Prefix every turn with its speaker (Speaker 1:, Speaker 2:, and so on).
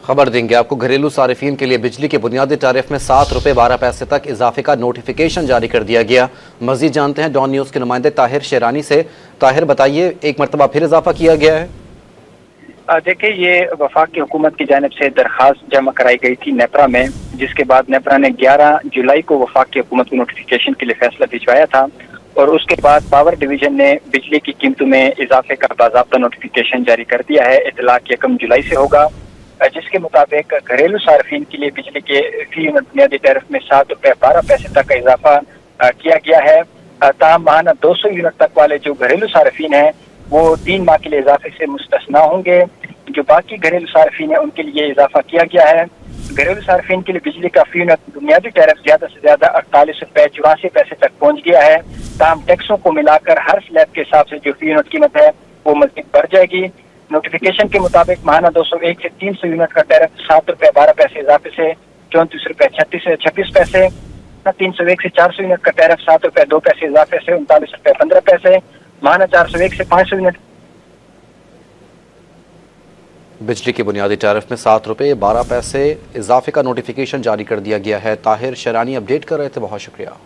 Speaker 1: खबर देंगे आपको। घरेलू सारिफीन के लिए बिजली के बुनियादी टैरिफ में 7 रुपये 12 पैसे तक इजाफे का नोटिफिकेशन जारी कर दिया गया। मजीद जानते हैं डॉन न्यूज़ के नुमाइंदे ताहिर शेरानी से। ताहिर, बताइए, एक मरतबा फिर इजाफा किया गया है?
Speaker 2: देखिए, ये वफाक की हुकूमत की जानिब से दरखास्त जमा कराई गई थी नेपरा में, जिसके बाद नेपरा ने 11 जुलाई को वफाक की हुकूमत को नोटिफिकेशन के लिए फैसला भिजवाया था और उसके बाद पावर डिवीजन ने बिजली की कीमतों में इजाफे का बाज़ाब्ता नोटिफिकेशन जारी कर दिया है। इतलाक 1 जुलाई से होगा, जिसके मुताबिक घरेलू सार्फिन के लिए बिजली के फी यूनिट बुनियादी टैरिफ में 7 रुपये 12 पैसे तक का इजाफा किया गया है। ताहम माहाना 200 यूनिट तक वाले जो घरेलू सार्फिन हैं वो 3 माह के लिए इजाफे से मुस्तस्ना होंगे। जो बाकी घरेलू सार्फिन है उनके लिए इजाफा किया गया है। घरेलू सार्फिन के लिए बिजली का फी यूनिट बुनियादी टैरिफ ज्यादा से ज्यादा 48 रुपये 84 पैसे तक पहुंच गया है। ताहम टैक्सों को मिलाकर हर स्लैब के हिसाब से जो फी यूनिट कीमत है वो मजीद बढ़ जाएगी। नोटिफिकेशन के मुताबिक माहाना 201 से 300 यूनिट का टैरिफ 7 रुपये 12 पैसे इजाफे से 34 रुपये 36 पैसे, 301 से 400 यूनिट का टैरिफ 7 रुपये 2 पैसे इजाफे से 39 रुपये 15 पैसे, माहाना 401 से 500 यूनिट।
Speaker 1: बिजली के बुनियादी टैरिफ में 7 रुपये 12 पैसे इजाफे का नोटिफिकेशन जारी कर दिया गया है। ताहिर शेरानी अपडेट कर रहे थे, बहुत शुक्रिया।